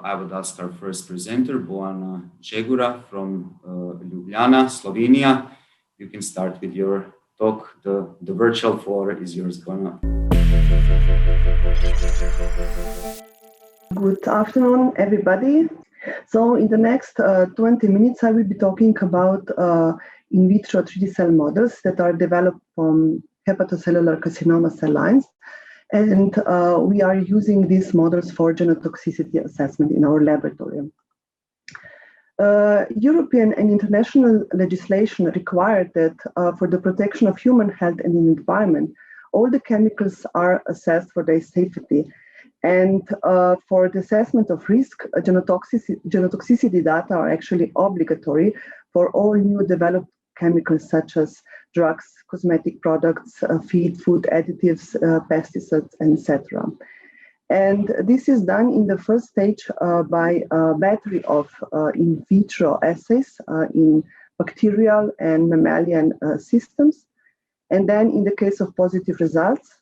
I would ask our first presenter, Bojana Zegura from Ljubljana, Slovenia. You can start with your talk. The virtual floor is yours, Bojana. Good afternoon, everybody. So in the next 20 minutes, I will be talking about in vitro 3D cell models that are developed from hepatocellular carcinoma cell lines. And we are using these models for genotoxicity assessment in our laboratory. European and international legislation required that for the protection of human health and the environment, all the chemicals are assessed for their safety. And for the assessment of risk, genotoxicity data are actually obligatory for all new developed chemicals such as drugs, cosmetic products, feed, food additives, pesticides, etc. And this is done in the first stage by a battery of in vitro assays in bacterial and mammalian systems. And then in the case of positive results,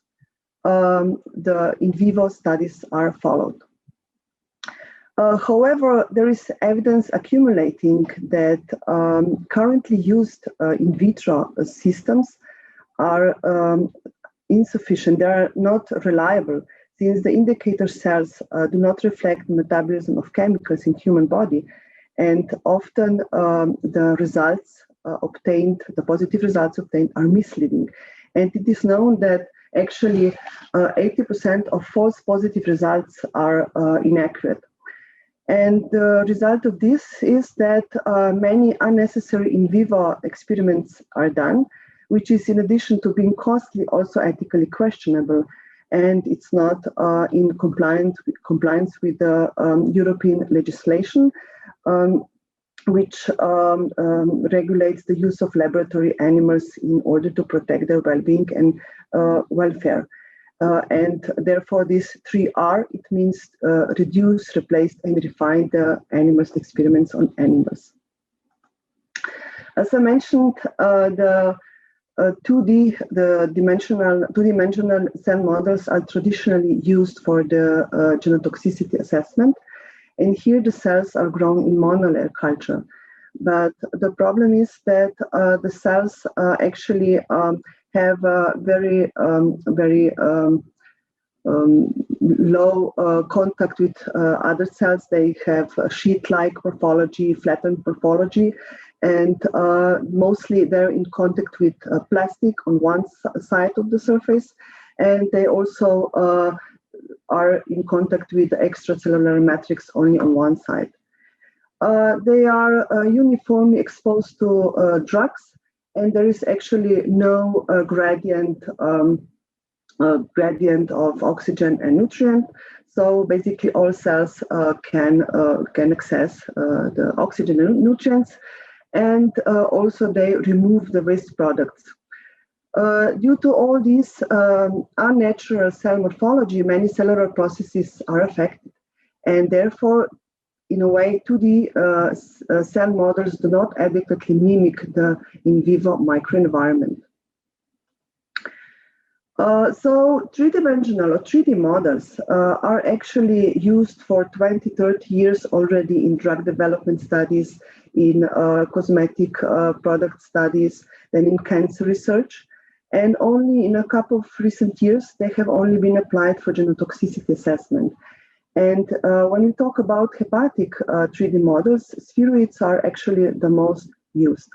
the in vivo studies are followed. However, there is evidence accumulating that currently used in vitro systems are insufficient. They are not reliable since the indicator cells do not reflect metabolism of chemicals in human body, and often the results obtained, the positive results obtained, are misleading. And it is known that actually 80% of false positive results are inaccurate. And the result of this is that many unnecessary in vivo experiments are done, which is, in addition to being costly, also ethically questionable. And it's not in compliance with the European legislation, which regulates the use of laboratory animals in order to protect their well-being and welfare. And therefore, this 3R, it means reduce, replace, and refine the animals' experiments on animals. As I mentioned, the 2D-dimensional cell models are traditionally used for the genotoxicity assessment. And here the cells are grown in monolayer culture. But the problem is that the cells actually have a very low contact with other cells. They have sheet-like morphology, flattened morphology, and mostly they're in contact with plastic on one side of the surface, and they also are in contact with the extracellular matrix only on one side. They are uniformly exposed to drugs, and there is actually no gradient of oxygen and nutrient. So basically, all cells can access the oxygen and nutrients, and also they remove the waste products. Due to all these unnatural cell morphology, many cellular processes are affected, and therefore, in a way, 2D cell models do not adequately mimic the in vivo microenvironment. So 3D-dimensional or 3D models are actually used for 20-30 years already in drug development studies, in cosmetic product studies, then in cancer research. And only in a couple of recent years, they have only been applied for genotoxicity assessment. And when we talk about hepatic 3D models, spheroids are actually the most used.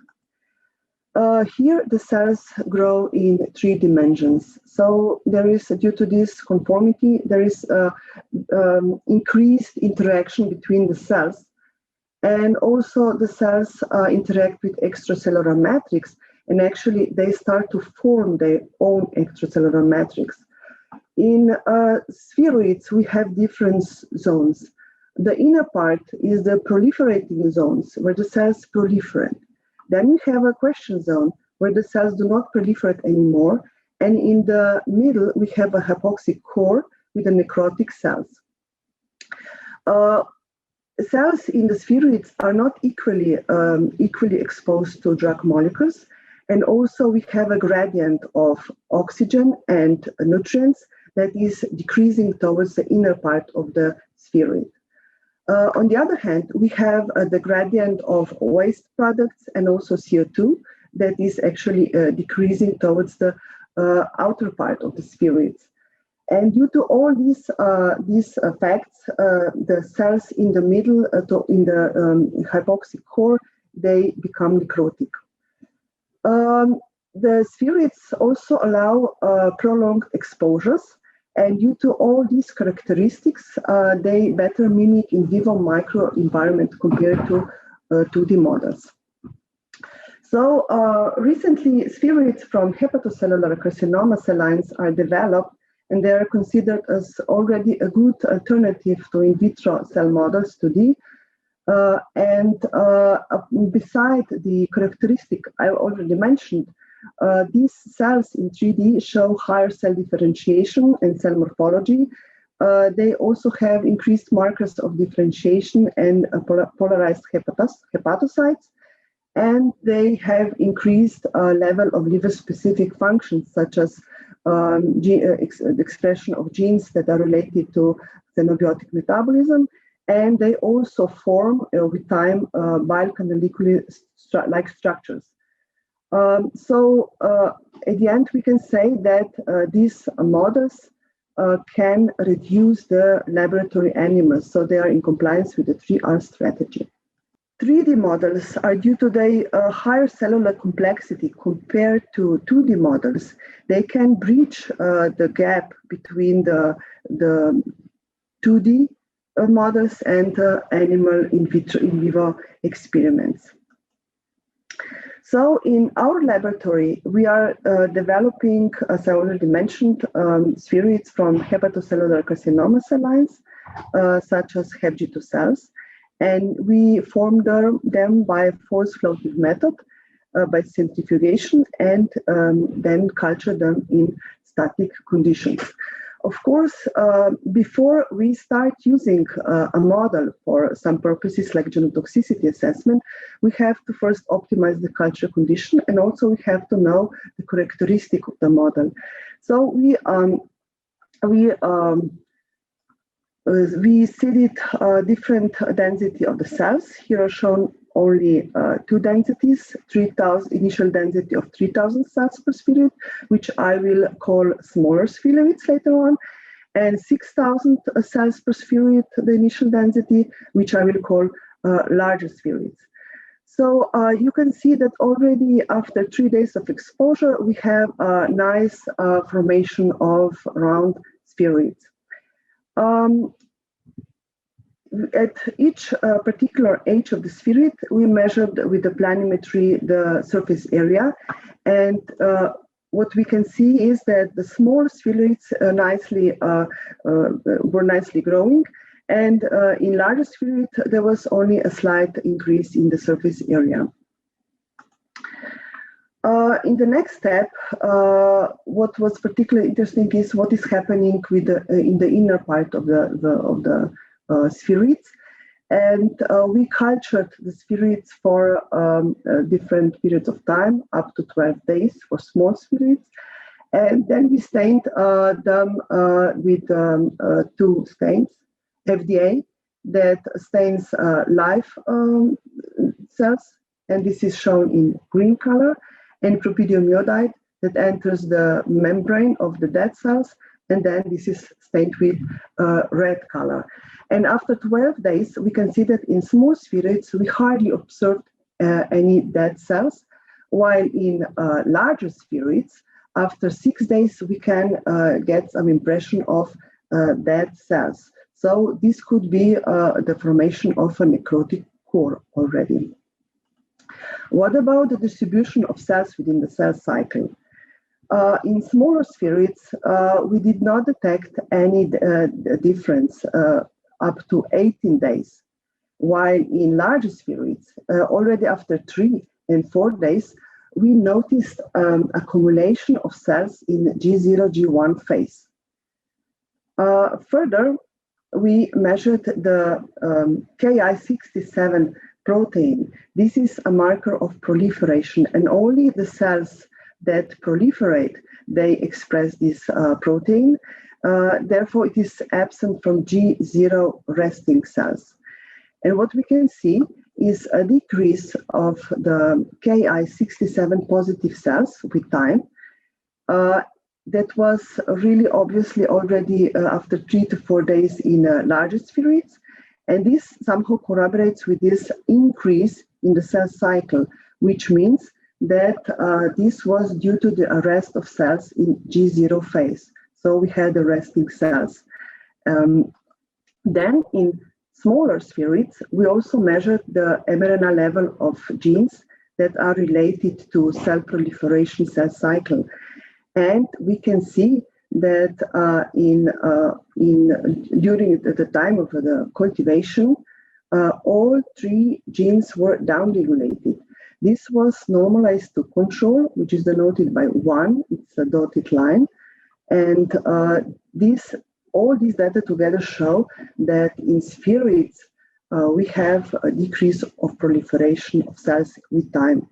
Here, the cells grow in 3 dimensions. So there is, due to this conformity, there is increased interaction between the cells. And also the cells interact with extracellular matrix, and actually they start to form their own extracellular matrix. In spheroids, we have different zones. The inner part is the proliferating zones, where the cells proliferate. Then we have a question zone, where the cells do not proliferate anymore. And in the middle, we have a hypoxic core with the necrotic cells. Cells in the spheroids are not equally exposed to drug molecules. And also we have a gradient of oxygen and nutrients that is decreasing towards the inner part of the spheroid. On the other hand, we have the gradient of waste products and also CO2 that is actually decreasing towards the outer part of the spheroids. And due to all these effects, the cells in the middle, in the hypoxic core, they become necrotic. The spheroids also allow prolonged exposures, and due to all these characteristics, they better mimic in vivo microenvironment compared to 2D models. So recently, spheroids from hepatocellular carcinoma cell lines are developed, and they are considered as already a good alternative to in vitro cell models 2D. Beside the characteristic I already mentioned, these cells in 3D show higher cell differentiation and cell morphology. They also have increased markers of differentiation and polarized hepatocytes, and they have increased level of liver-specific functions, such as the expression of genes that are related to xenobiotic metabolism, and they also form, with time, bile canalicular-like structures. So at the end, we can say that these models can reduce the laboratory animals, so they are in compliance with the 3R strategy. 3D models are due to their higher cellular complexity compared to 2D models. They can breach the gap between the 2D models and animal in vivo experiments. So in our laboratory, we are developing, as I already mentioned, spheroids from hepatocellular carcinoma cell lines, such as HepG2 cells. And we formed them by force floating method, by centrifugation, and then culture them in static conditions. Of course, before we start using a model for some purposes like genotoxicity assessment, we have to first optimize the culture condition, and also we have to know the characteristic of the model. So we seeded different density of the cells. Here are shown only two densities, 3,000 initial density of 3,000 cells per spheroid, which I will call smaller spheroids later on, and 6,000 cells per spheroid, the initial density, which I will call larger spheroids. So you can see that already after 3 days of exposure, we have a nice formation of round spheroids. At each particular age of the spheroid, we measured with the planimetry the surface area, and what we can see is that the small spheroids were nicely growing, and in larger spheroid there was only a slight increase in the surface area. In the next step, what was particularly interesting is what is happening with in the inner part of the spheroids, and we cultured the spheroids for different periods of time, up to 12 days for small spheroids, and then we stained them with two stains, FDA, that stains live cells, and this is shown in green color, and cropidioium iodide that enters the membrane of the dead cells, and then this is stained with red color. And after 12 days, we can see that in small spheroids, we hardly observed any dead cells, while in larger spheroids, after 6 days, we can get some impression of dead cells. So this could be the formation of a necrotic core already. What about the distribution of cells within the cell cycle? In smaller spheroids, we did not detect any difference up to 18 days, while in larger spheroids, already after 3 and 4 days, we noticed accumulation of cells in G0, G1 phase. Further, we measured the Ki67 protein. This is a marker of proliferation, and only the cells that proliferate, they express this protein. Therefore, it is absent from G0 resting cells. And what we can see is a decrease of the Ki67 positive cells with time. That was really obviously already after 3 to 4 days in larger spheroids. And this somehow corroborates with this increase in the cell cycle, which means that this was due to the arrest of cells in G0 phase. So we had the resting cells. Then in smaller spheroids, we also measured the mRNA level of genes that are related to cell proliferation cell cycle. And we can see that during the time of the cultivation, all 3 genes were downregulated. This was normalized to control, which is denoted by 1, it's a dotted line. And all these data together show that in spheroids, we have a decrease of proliferation of cells with time.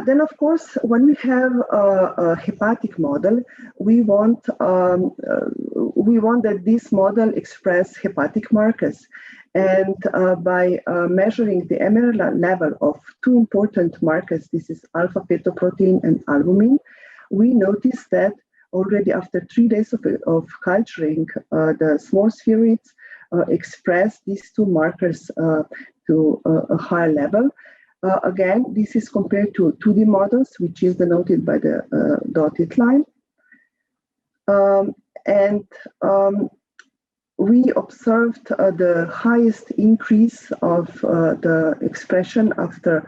Then, of course, when we have a hepatic model, we want that this model express hepatic markers. And by measuring the mRNA level of 2 important markers, this is alpha-fetoprotein and albumin, we notice that already after 3 days of culturing, the small spheroids express these 2 markers to a higher level. Again, this is compared to 2D models, which is denoted by the dotted line. We observed the highest increase of the expression after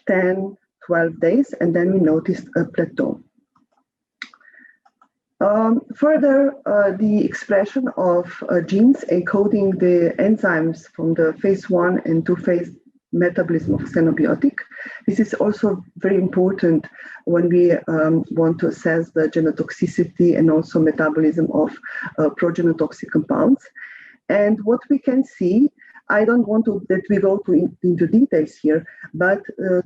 10, 12 days, and then we noticed a plateau. Further, the expression of genes encoding the enzymes from the phase 1 and 2 phase metabolism of xenobiotic. This is also very important when we want to assess the genotoxicity and also metabolism of progenotoxic compounds. And what we can see, I don't want that we go into details here, but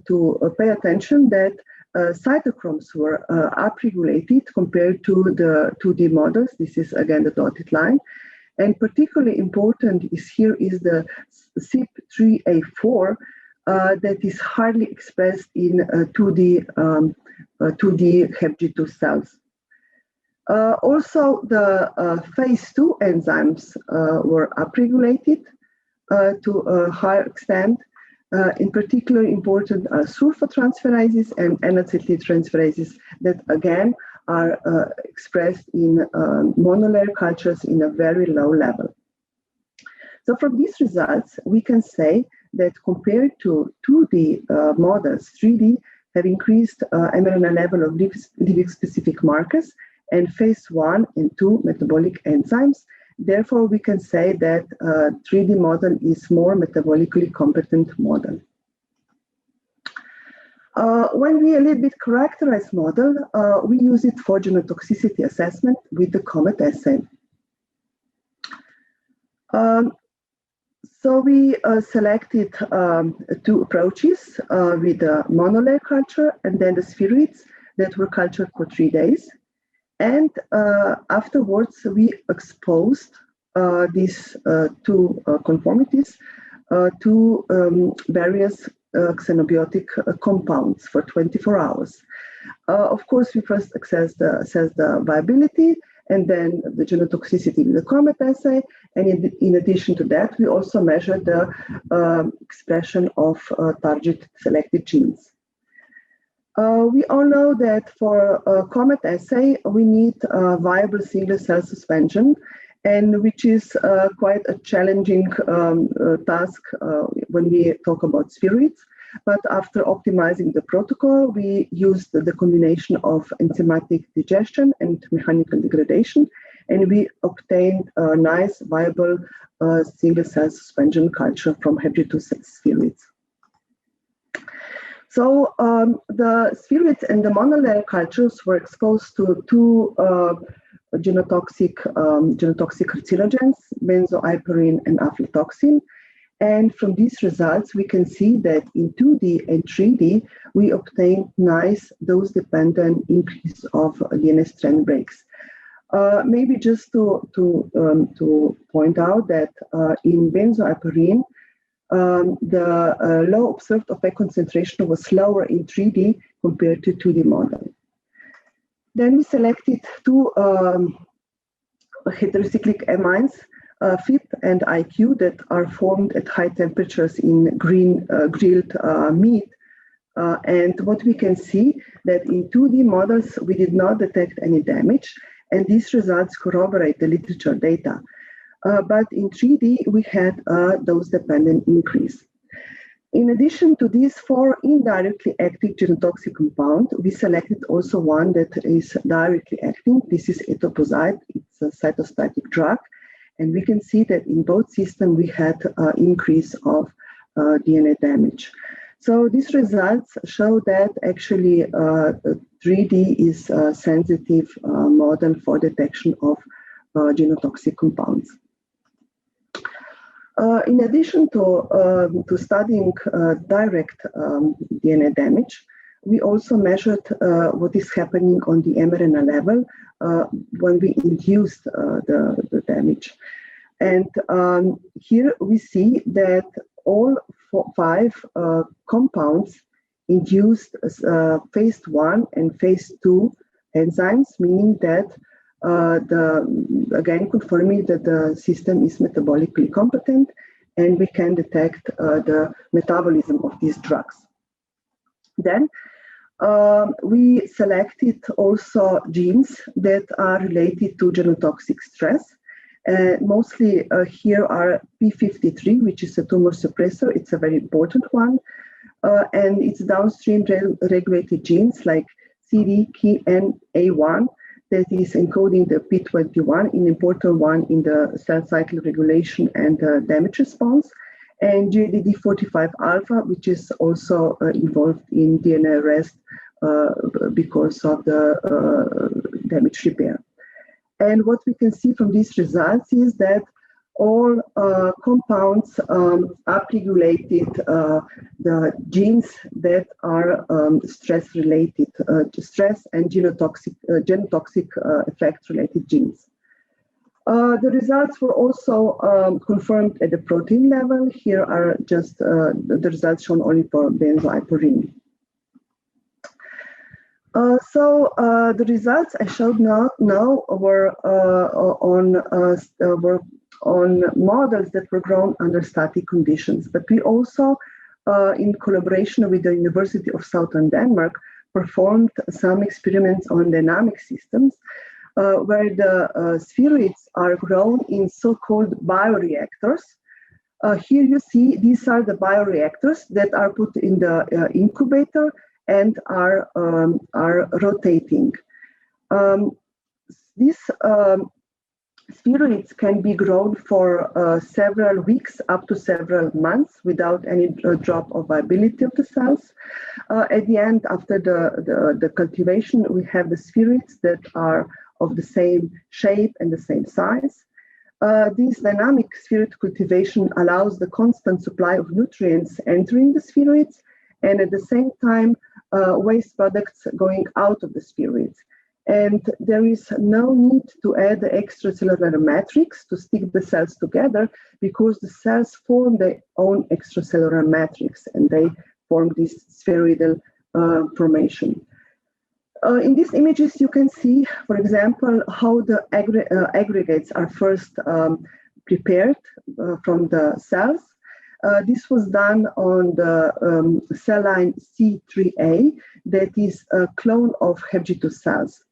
to pay attention that cytochromes were upregulated compared to the 2D models. This is again the dotted line. And particularly important is the CYP3A4 that is hardly expressed in 2D HepG2 cells. Also, the phase 2 enzymes were upregulated to a higher extent. In particular, important are sulfotransferases and N-acetyltransferases that again are expressed in monolayer cultures in a very low level. So from these results, we can say that compared to 2D models, 3D have increased mRNA level of liver-specific markers and phase 1 and 2 metabolic enzymes. Therefore, we can say that 3D model is more metabolically competent model. When we a little bit characterize model, we use it for genotoxicity assessment with the Comet assay. So we selected 2 approaches with the monolayer culture and then the spheroids that were cultured for 3 days. And afterwards, we exposed these 2 conformities to various xenobiotic compounds for 24 hours. Of course, we first assess the viability and then the genotoxicity with the Comet assay. And in addition to that, we also measure the expression of target selected genes. We all know that for a Comet assay, we need a viable single cell suspension, and which is quite a challenging task when we talk about spheroids. But after optimizing the protocol, we used the combination of enzymatic digestion and mechanical degradation, and we obtained a nice viable single cell suspension culture from HepG2 spheroids. So the spheroids and the monolayer cultures were exposed to 2 genotoxic carcinogens, benzoyperin and aflatoxin. And from these results, we can see that in 2D and 3D, we obtained nice dose-dependent increase of DNA strand breaks. Maybe just to point out that in benzoyperin, the low observed effect concentration was lower in 3D compared to 2D model. Then we selected two heterocyclic amines, FIP and IQ, that are formed at high temperatures in grilled meat. And what we can see that in 2D models, we did not detect any damage, and these results corroborate the literature data. But in 3D, we had a dose-dependent increase. In addition to these four indirectly active genotoxic compounds, we selected also one that is directly acting. This is etoposide. It's a cytostatic drug. And we can see that in both systems, we had an increase of DNA damage. So these results show that actually 3D is a sensitive model for detection of genotoxic compounds. In addition to studying direct DNA damage, we also measured what is happening on the mRNA level when we induced the damage. And here we see that all five compounds induced phase 1 and phase 2 enzymes, meaning that again confirming that the system is metabolically competent and we can detect the metabolism of these drugs. Then we selected also genes that are related to genotoxic stress. Mostly here are P53, which is a tumor suppressor. It's a very important one. And it's downstream regulated genes like CDKNA1 that is encoding the P21, an important one in the cell cycle regulation and damage response. And GDD45 alpha, which is also involved in DNA arrest because of the damage repair. And what we can see from these results is that all compounds upregulated the genes that are stress-related, stress and genotoxic effect-related genes. The results were also confirmed at the protein level. Here are just the results shown only for benzoypurine. So the results I showed now were on models that were grown under static conditions, but we also, in collaboration with the University of Southern Denmark, performed some experiments on dynamic systems where the spheroids are grown in so-called bioreactors. Here you see these are the bioreactors that are put in the incubator and are rotating. These spheroids can be grown for several weeks up to several months without any drop of viability of the cells. At the end, after the cultivation, we have the spheroids that are of the same shape and the same size. This dynamic spheroid cultivation allows the constant supply of nutrients entering the spheroids and at the same time waste products going out of the spheroids. And there is no need to add the extracellular matrix to stick the cells together because the cells form their own extracellular matrix and they form this spheroidal formation. In these images, you can see, for example, how the aggregates are first prepared from the cells. This was done on the cell line C3A, that is a clone of HepG2 cells.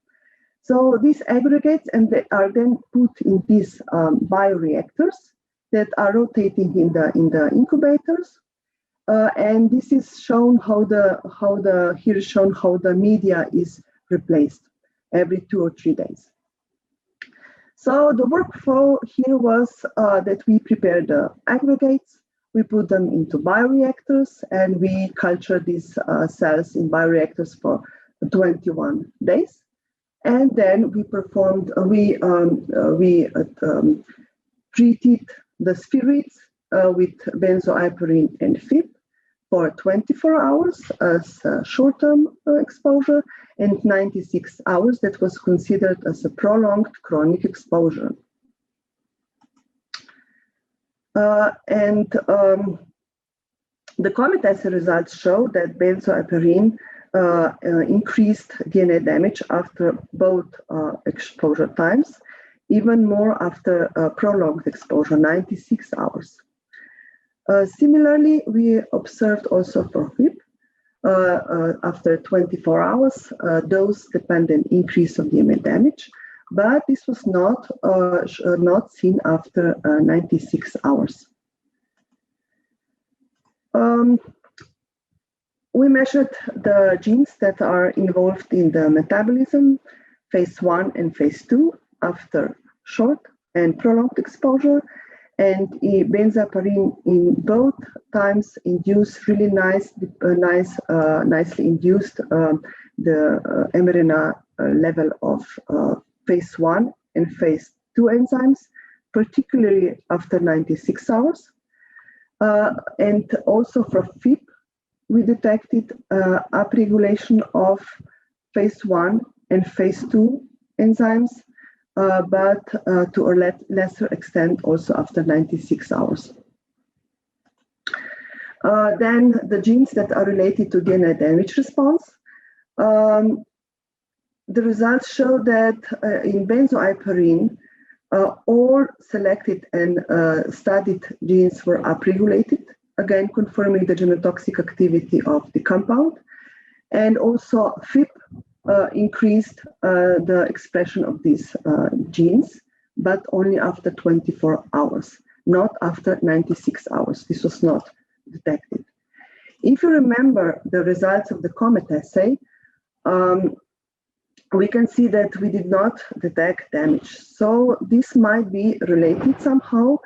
So these aggregates and they are then put in these bioreactors that are rotating in the incubators, and this is shown here is shown how the media is replaced every 2 or 3 days. So the workflow here was that we prepared the aggregates, we put them into bioreactors, and we culture these cells in bioreactors for 21 days. And then we performed, treated the spheroids with benzoypurine and FIP for 24 hours as short-term exposure and 96 hours that was considered as a prolonged chronic exposure. The Comet assay results show that benzoapirin increased DNA damage after both exposure times, even more after prolonged exposure, 96 hours. Similarly, we observed also for HIP, after 24 hours, dose-dependent increase of DNA damage, but this was not seen after 96 hours. We measured the genes that are involved in the metabolism, phase 1 and phase 2, after short and prolonged exposure, and benzoapirin in both times induced really nicely induced the mRNA level of phase 1 and phase 2 enzymes, particularly after 96 hours. And also for FIP, we detected upregulation of phase 1 and phase 2 enzymes, but to a lesser extent also after 96 hours. Then the genes that are related to DNA damage response. The results show that in benzoapirin, all selected and studied genes were upregulated, again confirming the genotoxic activity of the compound. And also FIP increased the expression of these genes, but only after 24 hours, not after 96 hours. This was not detected. If you remember the results of the Comet assay, we can see that we did not detect damage. So this might be related somehow.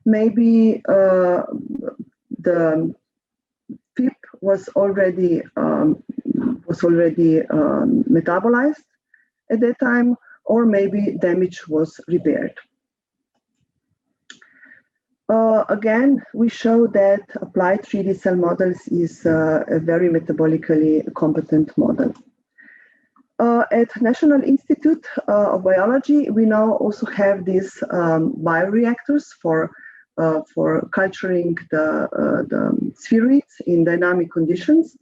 Maybe the FIP was already metabolized at that time, or maybe damage was repaired. Again, we show that applied 3D cell models is a very metabolically competent model. At National Institute of Biology, we now also have these bioreactors for culturing the spheroids in dynamic conditions.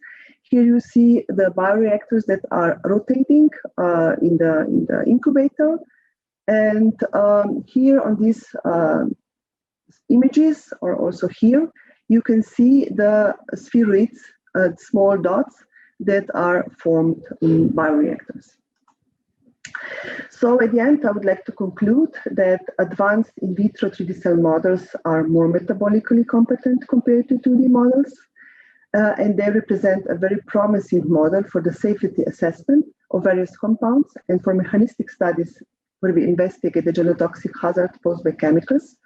Here you see the bioreactors that are rotating in the incubator, and here on these images, or also here, you can see the spheroids, small dots that are formed in bioreactors. So at the end, I would like to conclude that advanced in vitro 3D cell models are more metabolically competent compared to 2D models, and they represent a very promising model for the safety assessment of various compounds and for mechanistic studies where we investigate the genotoxic hazard posed by chemicals.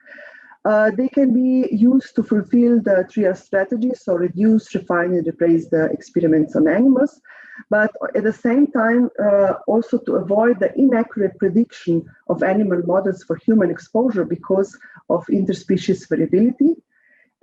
They can be used to fulfill the 3R strategy, so reduce, refine, and replace the experiments on animals, but at the same time, also to avoid the inaccurate prediction of animal models for human exposure because of interspecies variability.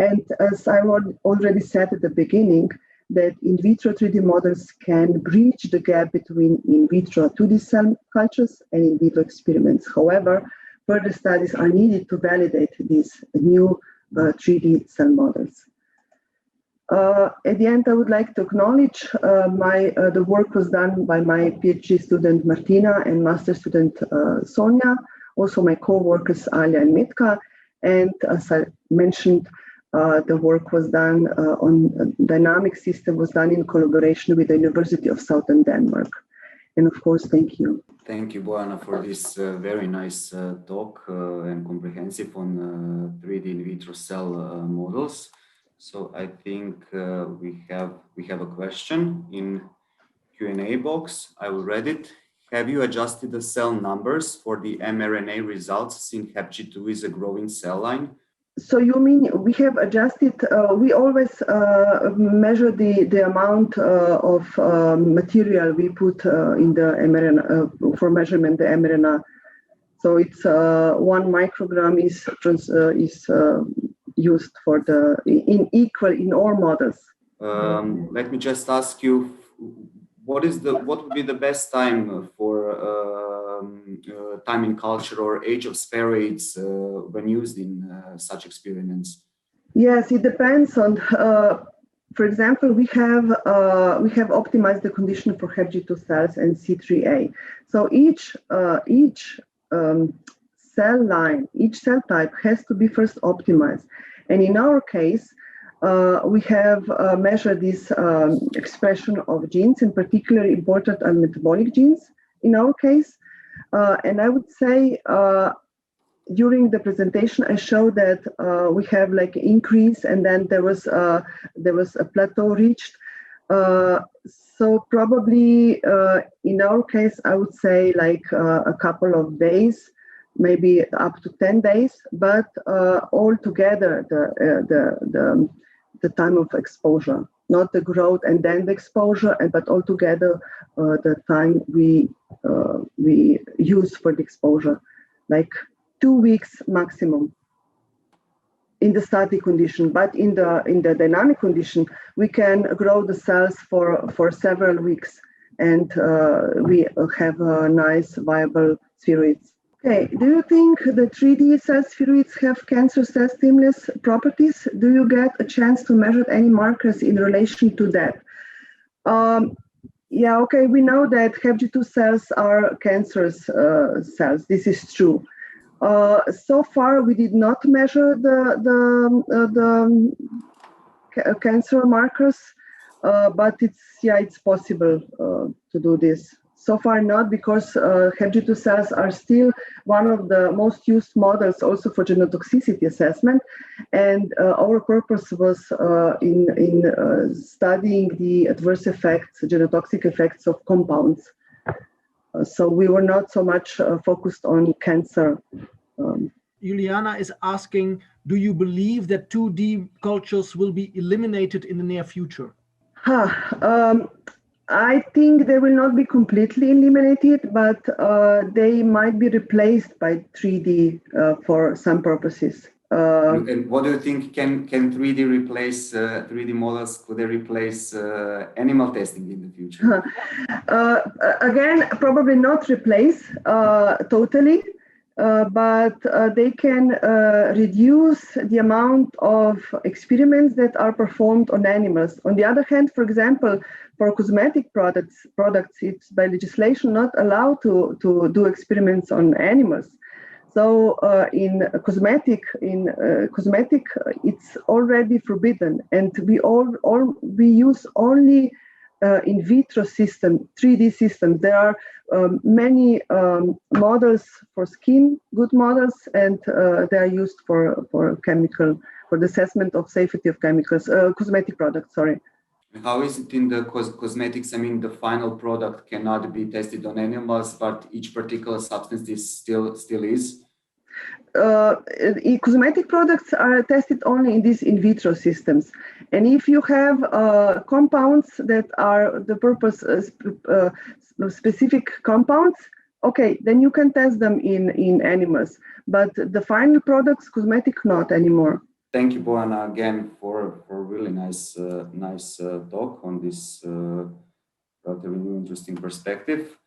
And as I already said at the beginning, that in vitro 3D models can bridge the gap between in vitro 2D cell cultures and in vivo experiments. However, further studies are needed to validate these new 3D cell models. At the end, I would like to acknowledge the work was done by my PhD student Martina and master student Sonia, also my co-workers Alia and Metka, and as I mentioned, the work was done on dynamic system was done in collaboration with the University of Southern Denmark. And of course, thank you. Thank you, Bojana, for this very nice talk and comprehensive on 3D in vitro cell models. So I think we have a question in Q&A box. I will read it. Have you adjusted the cell numbers for the mRNA results since HepG2 is a growing cell line? So you mean we have adjusted, we always measure the amount of material we put in the mRNA for measurement the mRNA. So it's 1 microgram is used for the in all models. Let me just ask you, what would be the best time for time in culture or age of spheroids when used in such experiments? Yes, it depends on for example, we have optimized the condition for HepG2 cells and C3a. So each cell line, each cell type has to be first optimized. And in our case, we have measured this expression of genes, in particular important are metabolic genes in our case. And I would say during the presentation, I showed that we have like increase, and then there was a plateau reached. So probably in our case, I would say like a couple of days, maybe up to 10 days, but altogether the time of exposure, not the growth and then the exposure, but altogether the time we use for the exposure, like 2 weeks maximum in the static condition. But in the dynamic condition, we can grow the cells for several weeks, and we have a nice viable spheroids. Okay, do you think the 3D cell spheroids have cancer cell stimulus properties? Do you get a chance to measure any markers in relation to that? Yeah, okay, we know that HepG2 cells are cancerous cells. This is true. So far, we did not measure the cancer markers, but it's possible to do this. So far not, because HepG2 cells are still one of the most used models also for genotoxicity assessment. And our purpose was in studying the adverse effects, genotoxic effects of compounds. So we were not so much focused on cancer. Juliana is asking, do you believe that 2D cultures will be eliminated in the near future? I think they will not be completely eliminated, but they might be replaced by 3D for some purposes. And what do you think? Can 3D replace 3D models? Could they replace animal testing in the future? Again, probably not replace totally, but they can reduce the amount of experiments that are performed on animals. On the other hand, for example, for cosmetic products, it's by legislation not allowed to do experiments on animals. So in cosmetic, it's already forbidden, and we use only in vitro system, 3D systems. There are many models for skin, good models, and they are used for the assessment of safety of chemicals, cosmetic products. Sorry. How is it in the cosmetics? I mean, the final product cannot be tested on animals, but each particular substance is still is. Cosmetic products are tested only in these in vitro systems, and if you have compounds that are the purpose specific compounds, okay, then you can test them in animals. But the final products, cosmetic, not anymore. Thank you, Bojana, again for really nice talk on this relatively interesting perspective.